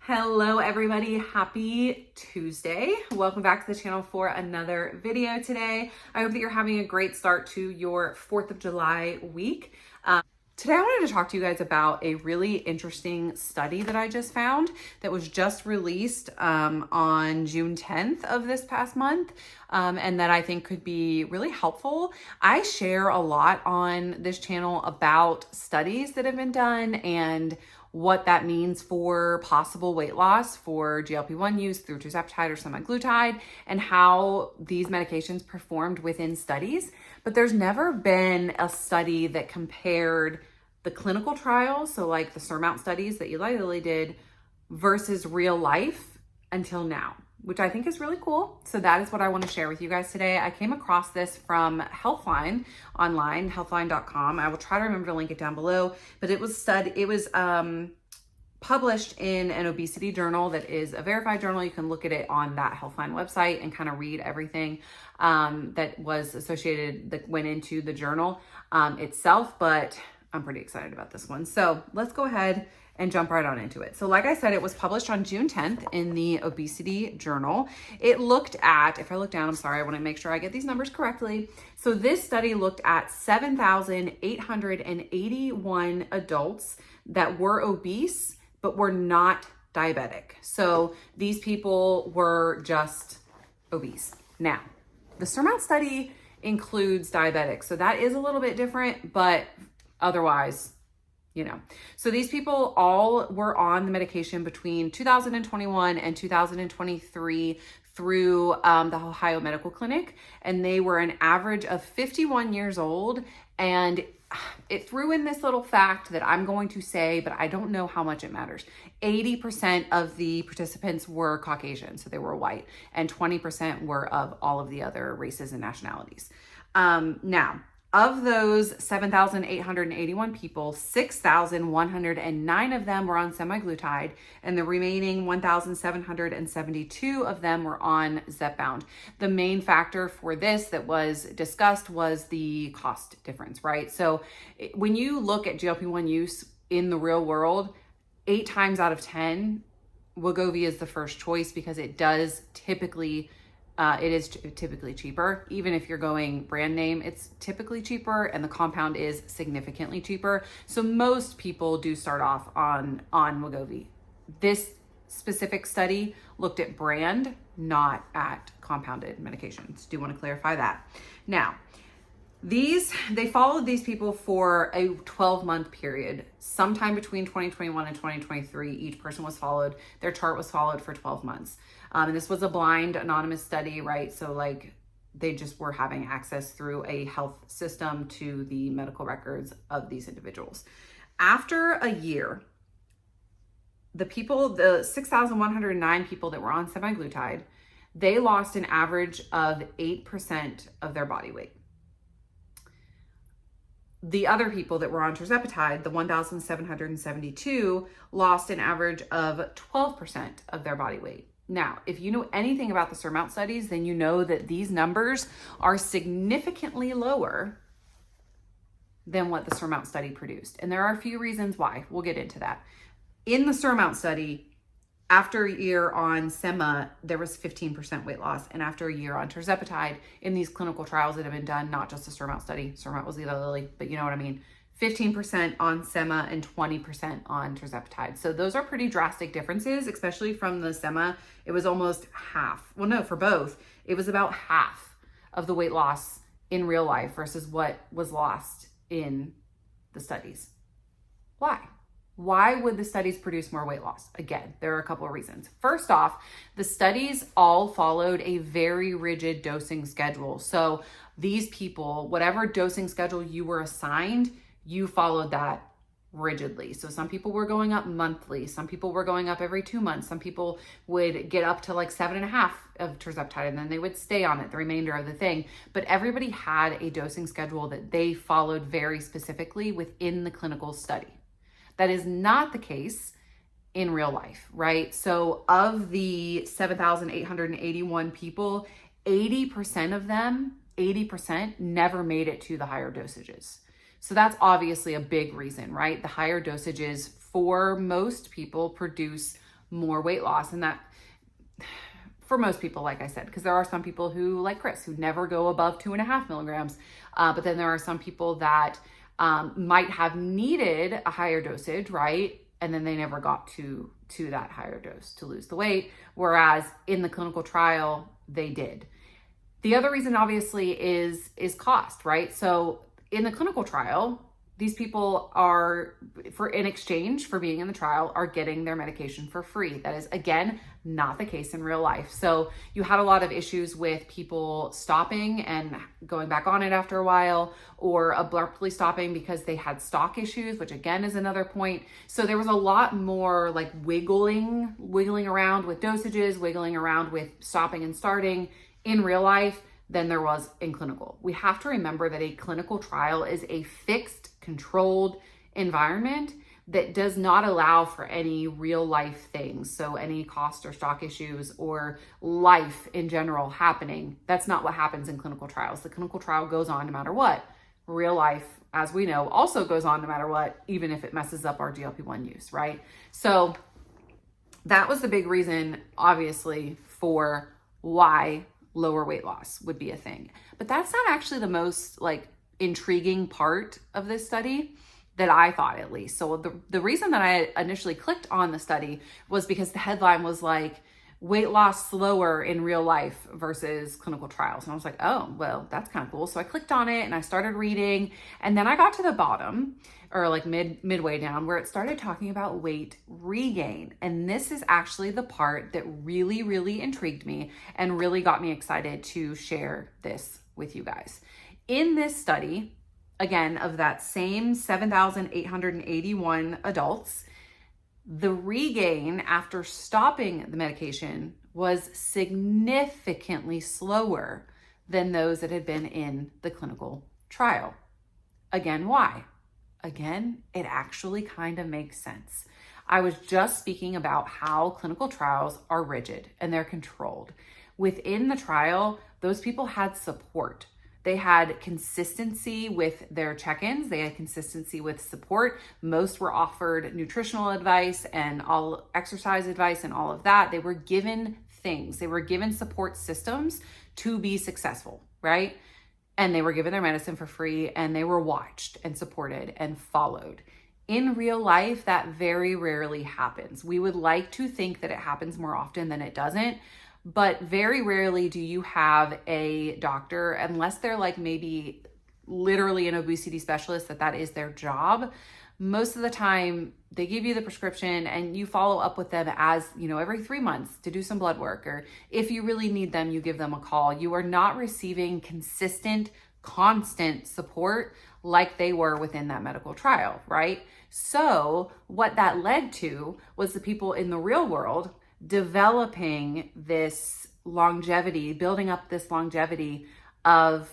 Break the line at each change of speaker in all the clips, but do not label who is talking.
Hello everybody, happy Tuesday. Welcome back to the channel for another video today. I hope that you're having a great start to your 4th of July week. Today I wanted to talk to you guys about a really interesting study that I just found that was just released on June 10th of this past month, and that I think could be really helpful. I share a lot on this channel about studies that have been done and what that means for possible weight loss for GLP-1 use through tirzepatide or semaglutide, and how these medications performed within studies. But there's never been a study that compared the clinical trials, so like the Surmount studies that Eli Lilly did, versus real life until now, which I think is really cool. So that is what I want to share with you guys today. I came across this from Healthline online, healthline.com. I will try to remember to link it down below, but it was published in an obesity journal that is a verified journal. You can look at it on that Healthline website and kind of read everything that was associated, that went into the journal itself, but I'm pretty excited about this one. So let's go ahead and jump right on into it. So like I said, it was published on June 10th in the Obesity Journal. It looked at, if I look down, I'm sorry, I want to make sure I get these numbers correctly. So this study looked at 7,881 adults that were obese, but were not diabetic. So these people were just obese. Now, the Surmount study includes diabetics, so that is a little bit different, but otherwise, so these people all were on the medication between 2021 and 2023 through the Ohio Medical Clinic, and they were an average of 51 years old. And it threw in this little fact that I'm going to say, but I don't know how much it matters. 80% of the participants were Caucasian, so they were white, and 20% were of all of the other races and nationalities. Now, of those 7,881 people, 6,109 of them were on semaglutide, and the remaining 1,772 of them were on Zepbound. The main factor for this that was discussed was the cost difference, right? So when you look at GLP-1 use in the real world, 8 times out of 10, Wegovy is the first choice because it is typically cheaper. Even if you're going brand name, it's typically cheaper, and the compound is significantly cheaper. So most people do start off on Wegovy. This specific study looked at brand, not at compounded medications. Do want to clarify that. Now, they followed these people for a 12-month period. Sometime between 2021 and 2023, each person was followed. Their chart was followed for 12 months. And this was a blind, anonymous study, right? So like they just were having access through a health system to the medical records of these individuals. After a year, the 6,109 people that were on semaglutide, they lost an average of 8% of their body weight. The other people that were on tirzepatide, the 1,772, lost an average of 12% of their body weight. Now, if you know anything about the Surmount studies, then you know that these numbers are significantly lower than what the Surmount study produced. And there are a few reasons why. We'll get into that. In the Surmount study, after a year on Sema, there was 15% weight loss. And after a year on tirzepatide, in these clinical trials that have been done, not just the Surmount study, Surmount was Eli Lilly, but you know what I mean, 15% on Sema and 20% on tirzepatide. So those are pretty drastic differences, especially from the Sema. It was almost half. Well, no, for both, it was about half of the weight loss in real life versus what was lost in the studies. Why? Why would the studies produce more weight loss? Again, there are a couple of reasons. First off, the studies all followed a very rigid dosing schedule. So these people, whatever dosing schedule you were assigned, you followed that rigidly. So some people were going up monthly. Some people were going up every 2 months. Some people would get up to like 7.5 of tirzepatide, and then they would stay on it the remainder of the thing. But everybody had a dosing schedule that they followed very specifically within the clinical study. That is not the case in real life, right? So of the 7,881 people, 80% of them, 80% never made it to the higher dosages. So that's obviously a big reason, right? The higher dosages for most people produce more weight loss. And that, for most people, like I said, because there are some people who, like Chris, who never go above 2.5 milligrams. But then there are some people that might have needed a higher dosage, right? And then they never got to that higher dose to lose the weight. Whereas in the clinical trial, they did. The other reason obviously is cost, right? So in the clinical trial, these people are, in exchange for being in the trial, are getting their medication for free. That is, again, not the case in real life. So you had a lot of issues with people stopping and going back on it after a while, or abruptly stopping because they had stock issues, which again is another point. So there was a lot more like wiggling around with dosages, wiggling around with stopping and starting in real life than there was in clinical. We have to remember that a clinical trial is a fixed, controlled environment that does not allow for any real life things. So any cost or stock issues or life in general happening. That's not what happens in clinical trials. The clinical trial goes on no matter what. Real life, as we know, also goes on no matter what, even if it messes up our GLP-1 use, right? So that was the big reason, obviously, for why lower weight loss would be a thing. But that's not actually the most like intriguing part of this study that I thought, at least. So the reason that I initially clicked on the study was because the headline was like, weight loss slower in real life versus clinical trials. And I was like, oh, well, that's kind of cool. So I clicked on it and I started reading, and then I got to the bottom, or like midway down, where it started talking about weight regain. And this is actually the part that really, really intrigued me and really got me excited to share this with you guys. In this study, again, of that same 7,881 adults, the regain after stopping the medication was significantly slower than those that had been in the clinical trial. Again, why? Again, it actually kind of makes sense. I was just speaking about how clinical trials are rigid and they're controlled. Within the trial, those people had support. They had consistency with their check-ins. They had consistency with support. Most were offered nutritional advice and all exercise advice and all of that. They were given things. They were given support systems to be successful, right? And they were given their medicine for free, and they were watched and supported and followed. In real life, that very rarely happens. We would like to think that it happens more often than it doesn't. But very rarely do you have a doctor, unless they're like maybe literally an obesity specialist, that is their job. Most of the time they give you the prescription and you follow up with them as, every 3 months to do some blood work, or if you really need them, you give them a call. You are not receiving consistent, constant support like they were within that medical trial, right? So what that led to was the people in the real world developing this longevity, building up this longevity of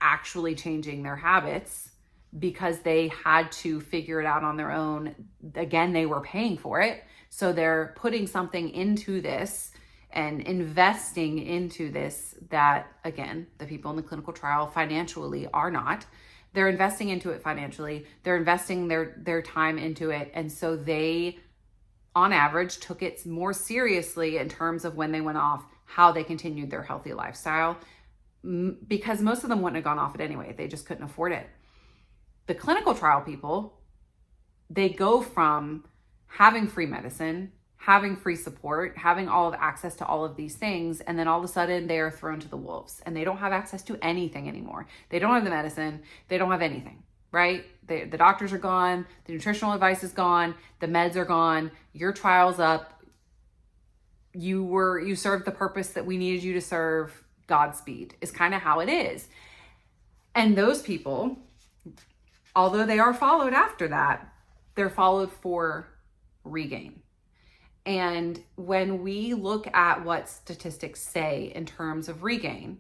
actually changing their habits because they had to figure it out on their own. Again, they were paying for it. So they're putting something into this and investing into this that, again, the people in the clinical trial financially are not. They're investing into it financially. They're investing their time into it. And so they, on average, took it more seriously in terms of when they went off, how they continued their healthy lifestyle, because most of them wouldn't have gone off it anyway. They just couldn't afford it. The clinical trial people, they go from having free medicine, having free support, having all of access to all of these things, and then all of a sudden they are thrown to the wolves and they don't have access to anything anymore. They don't have the medicine. They don't have anything. Right? The doctors are gone. The nutritional advice is gone. The meds are gone. Your trial's up. You served the purpose that we needed you to serve. Godspeed is kind of how it is. And those people, although they are followed after that, they're followed for regain. And when we look at what statistics say in terms of regain,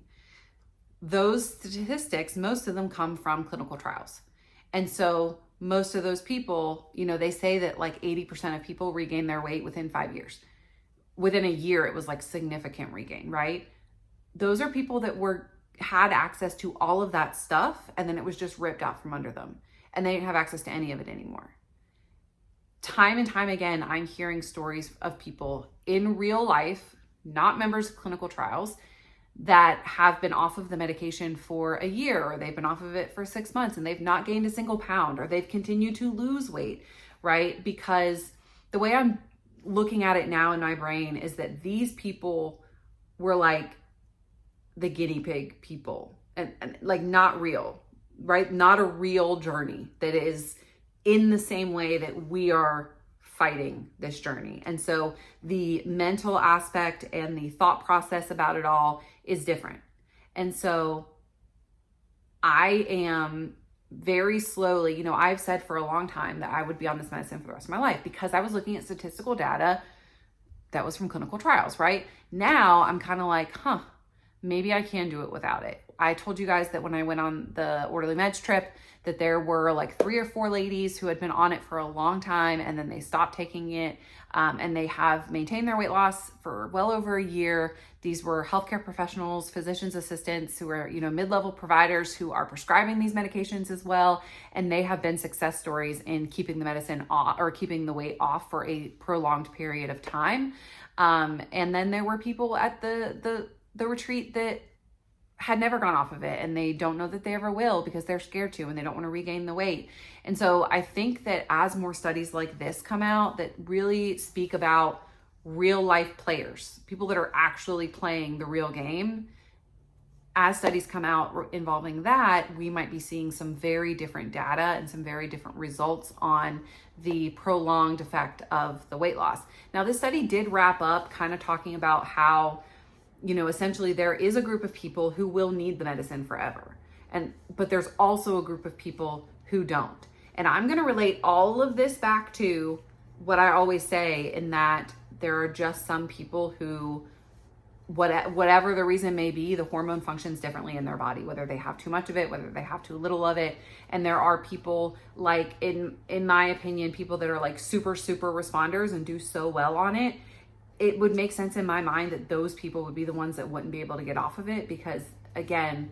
those statistics, most of them come from clinical trials. And so most of those people, they say that like 80% of people regain their weight within 5 years. Within a year, it was like significant regain, right? Those are people that had access to all of that stuff, and then it was just ripped out from under them. And they didn't have access to any of it anymore. time and time again, I'm hearing stories of people in real life, not members of clinical trials, that have been off of the medication for a year, or they've been off of it for 6 months and they've not gained a single pound, or they've continued to lose weight, right? Because the way I'm looking at it now in my brain is that these people were like the guinea pig people, and like not real, right? Not a real journey that is in the same way that we are fighting this journey. And so the mental aspect and the thought process about it all is different. And so I am very slowly, you know, I've said for a long time that I would be on this medicine for the rest of my life because I was looking at statistical data that was from clinical trials, right? Now I'm kind of like, maybe I can do it without it. I told you guys that when I went on the Orderly Meds trip, that there were like 3 or 4 ladies who had been on it for a long time, and then they stopped taking it, and they have maintained their weight loss for well over a year. These were healthcare professionals, physician's assistants who are, you know, mid-level providers who are prescribing these medications as well, and they have been success stories in keeping the medicine off, or keeping the weight off for a prolonged period of time. And then there were people at the retreat that had never gone off of it, and they don't know that they ever will because they're scared to, and they don't want to regain the weight. And so I think that as more studies like this come out that really speak about real life players, people that are actually playing the real game, as studies come out involving that, we might be seeing some very different data and some very different results on the prolonged effect of the weight loss. Now, this study did wrap up kind of talking about how, you know, essentially there is a group of people who will need the medicine forever. But there's also a group of people who don't. And I'm going to relate all of this back to what I always say, in that there are just some people who, whatever the reason may be, the hormone functions differently in their body, whether they have too much of it, whether they have too little of it. And there are people, like in my opinion, people that are like super responders and do so well on it. It would make sense in my mind that those people would be the ones that wouldn't be able to get off of it because, again,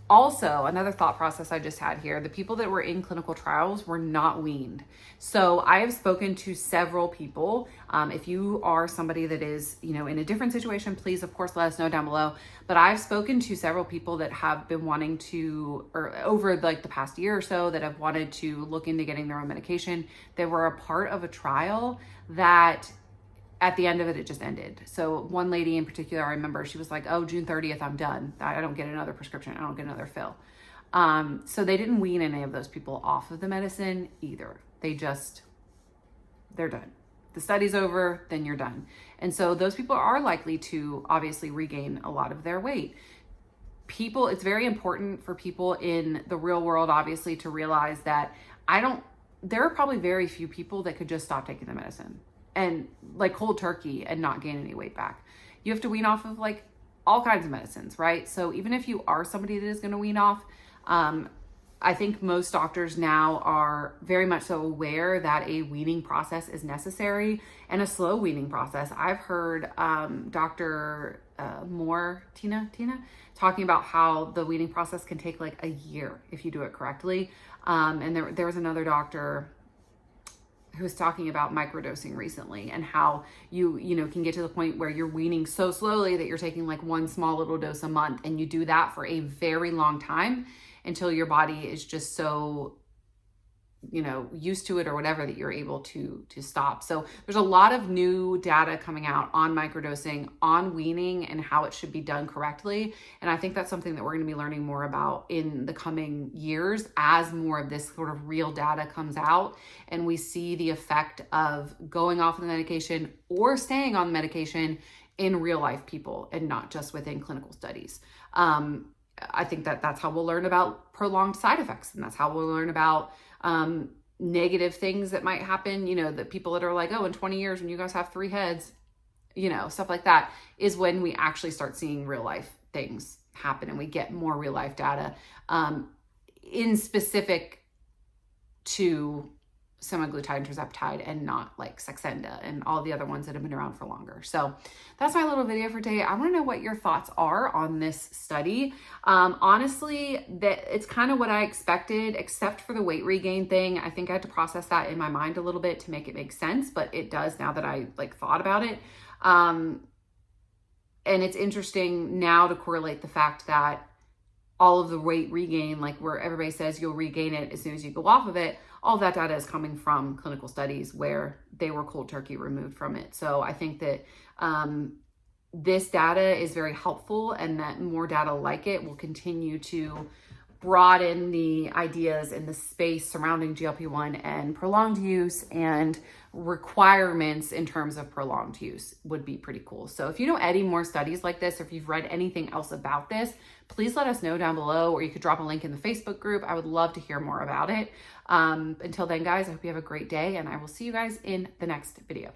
also another thought process I just had here, the people that were in clinical trials were not weaned. So I have spoken to several people. If you are somebody that is, you know, in a different situation, please, of course, let us know down below. But I've spoken to several people that have been wanting to, or over like the past year or so, that have wanted to look into getting their own medication. They were a part of a trial that at the end of it, it just ended. So one lady in particular, I remember, she was like, oh, June 30th, I'm done. I don't get another prescription. I don't get another fill. So they didn't wean any of those people off of the medicine either. They're done. The study's over, then you're done. And so those people are likely to obviously regain a lot of their weight. It's very important for people in the real world, obviously, to realize that there are probably very few people that could just stop taking the medicine and like cold turkey and not gain any weight back. You have to wean off of like all kinds of medicines, right? So even if you are somebody that is going to wean off, I think most doctors now are very much so aware that a weaning process is necessary, and a slow weaning process. I've heard Dr. Moore, Tina, talking about how the weaning process can take like a year if you do it correctly. And there was another doctor who was talking about microdosing recently, and how you can get to the point where you're weaning so slowly that you're taking like one small little dose a month, and you do that for a very long time until your body is just so, used to it or whatever, that you're able to stop. So there's a lot of new data coming out on microdosing, on weaning, and how it should be done correctly. And I think that's something that we're going to be learning more about in the coming years as more of this sort of real data comes out and we see the effect of going off of the medication or staying on the medication in real life people, and not just within clinical studies. I think that's how we'll learn about prolonged side effects, and that's how we'll learn about negative things that might happen, the people that are like, oh, in 20 years when you guys have 3 heads, stuff like that, is when we actually start seeing real life things happen and we get more real life data in specific to semaglutide and tirzepatide and not like Saxenda and all the other ones that have been around for longer. So that's my little video for today. I want to know what your thoughts are on this study. Honestly, that it's kind of what I expected, except for the weight regain thing. I think I had to process that in my mind a little bit to make it make sense, but it does now that I like thought about it. And it's interesting now to correlate the fact that all of the weight regain, like where everybody says you'll regain it as soon as you go off of it, all that data is coming from clinical studies where they were cold turkey removed from it. So I think that this data is very helpful, and that more data like it will continue to broaden the ideas in the space surrounding GLP-1 and prolonged use, and requirements in terms of prolonged use would be pretty cool. So if you know any more studies like this, or if you've read anything else about this, please let us know down below, or you could drop a link in the Facebook group. I would love to hear more about it. Until then, guys, I hope you have a great day, and I will see you guys in the next video.